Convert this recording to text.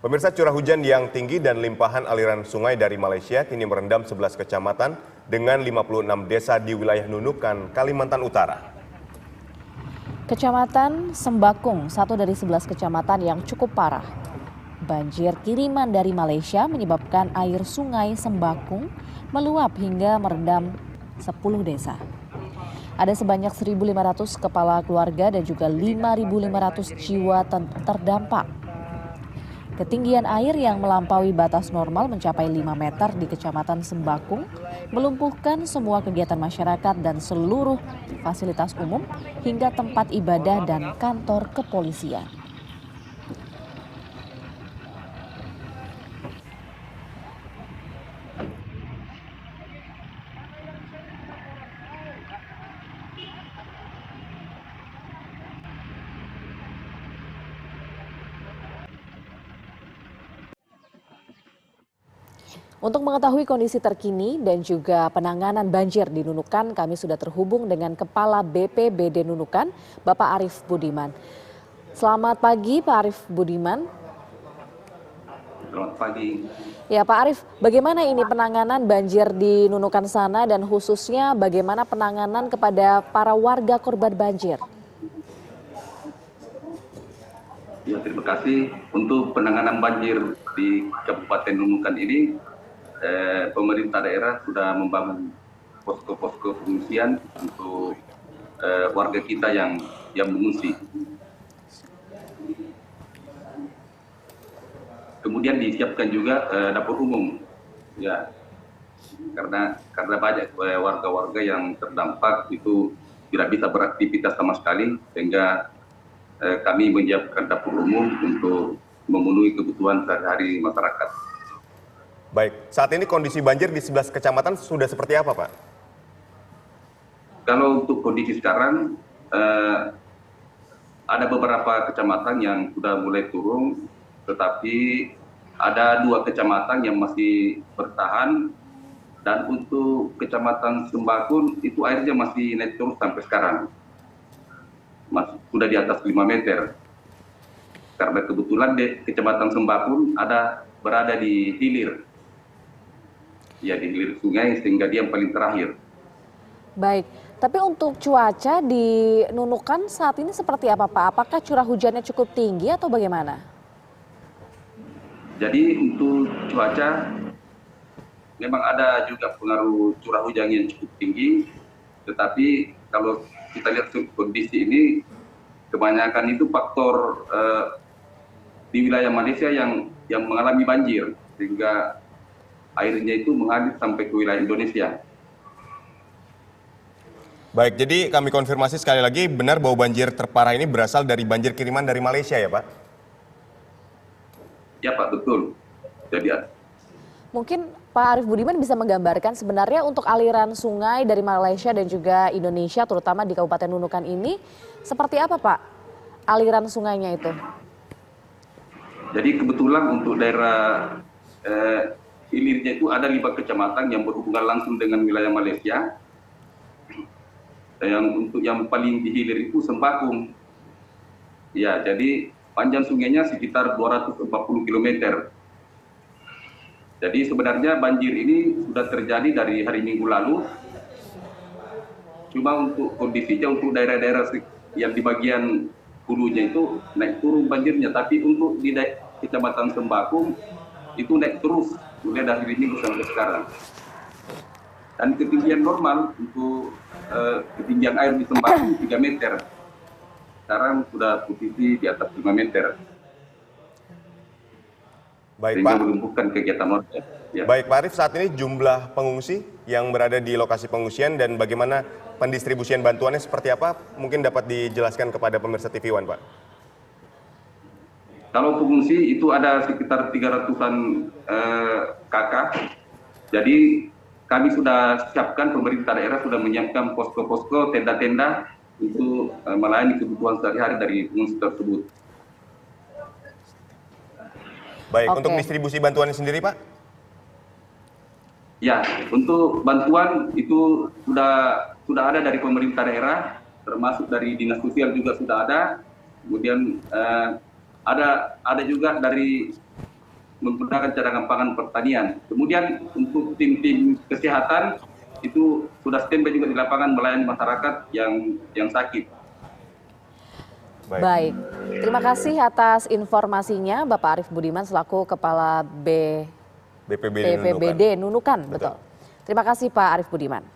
Pemirsa, curah hujan yang tinggi dan limpahan aliran sungai dari Malaysia kini merendam 11 kecamatan dengan 56 desa di wilayah Nunukan, Kalimantan Utara. Kecamatan Sembakung, satu dari 11 kecamatan yang cukup parah. Banjir kiriman dari Malaysia menyebabkan air sungai Sembakung meluap hingga merendam 10 desa. Ada sebanyak 1.500 kepala keluarga dan juga 5.500 jiwa terdampak. Ketinggian air yang melampaui batas normal mencapai 5 meter di Kecamatan Sembakung, melumpuhkan semua kegiatan masyarakat dan seluruh fasilitas umum hingga tempat ibadah dan kantor kepolisian. Untuk mengetahui kondisi terkini dan juga penanganan banjir di Nunukan, kami sudah terhubung dengan Kepala BPBD Nunukan, Bapak Arief Budiman. Selamat pagi, Pak Arief Budiman. Selamat pagi. Ya, Pak Arief, bagaimana ini penanganan banjir di Nunukan sana dan khususnya bagaimana penanganan kepada para warga korban banjir? Ya, terima kasih. Untuk penanganan banjir di Kabupaten Nunukan ini, pemerintah daerah sudah membangun posko-posko pengungsian untuk warga kita yang mengungsi. Kemudian disiapkan juga dapur umum, ya, karena banyak warga-warga yang terdampak itu tidak bisa beraktivitas sama sekali, sehingga kami menyiapkan dapur umum untuk memenuhi kebutuhan sehari-hari masyarakat. Baik, saat ini kondisi banjir di 11 kecamatan sudah seperti apa, Pak? Kalau untuk kondisi sekarang, ada beberapa kecamatan yang sudah mulai turun, tetapi ada 2 kecamatan yang masih bertahan, dan untuk Kecamatan Sembakung itu airnya masih naik terus sampai sekarang. Sudah di atas 5 meter. Karena kebetulan di Kecamatan Sembakung berada di hilir. Ya, di hilir sungai, sehingga dia yang paling terakhir. Baik, tapi untuk cuaca di Nunukan saat ini seperti apa, Pak? Apakah curah hujannya cukup tinggi atau bagaimana? Jadi untuk cuaca memang ada juga pengaruh curah hujan yang cukup tinggi, tetapi kalau kita lihat kondisi ini, kebanyakan itu faktor di wilayah Malaysia yang mengalami banjir, sehingga airnya itu mengalir sampai ke wilayah Indonesia. Baik, jadi kami konfirmasi sekali lagi, benar bahwa banjir terparah ini berasal dari banjir kiriman dari Malaysia ya, Pak? Ya, Pak, betul. Jadi mungkin Pak Arief Budiman bisa menggambarkan sebenarnya untuk aliran sungai dari Malaysia dan juga Indonesia, terutama di Kabupaten Nunukan ini, seperti apa, Pak, aliran sungainya itu? Jadi kebetulan untuk daerah hilirnya itu ada 5 kecamatan yang berhubungan langsung dengan wilayah Malaysia. Untuk yang paling di hilir itu Sembakung. Ya, jadi panjang sungainya sekitar 240 km. Jadi sebenarnya banjir ini sudah terjadi dari hari Minggu lalu. Cuma untuk kondisinya untuk daerah-daerah yang di bagian hulunya itu naik turun banjirnya, tapi untuk di Kecamatan Sembakung itu naik terus mulai dari hari Minggu sampai sekarang. Dan ketinggian normal untuk ketinggian air di Sembakung 3 meter. Sekarang sudah posisi di atas 5 meter. Baik, sehingga Pak. melumpuhkan kegiatan warga. Ya. Baik, Pak Arief, saat ini jumlah pengungsi yang berada di lokasi pengungsian dan bagaimana pendistribusian bantuannya seperti apa? Mungkin dapat dijelaskan kepada pemirsa TV One, Pak. Kalau pengungsi itu ada sekitar 300-an kakak. Jadi kami sudah siapkan, pemerintah daerah sudah menyiapkan posko-posko, tenda-tenda untuk melayani kebutuhan sehari-hari dari pengungsi tersebut. Baik, untuk distribusi bantuannya sendiri, Pak? Ya, untuk bantuan itu sudah ada dari pemerintah daerah, termasuk dari dinas sosial juga sudah ada. Kemudian ada juga dari menggunakan cadangan pangan pertanian. Kemudian untuk tim-tim kesehatan itu sudah standby juga di lapangan melayani masyarakat yang sakit. Baik, terima kasih atas informasinya Bapak Arief Budiman selaku Kepala BPBD BPBD Nunukan. Betul. Terima kasih Pak Arief Budiman.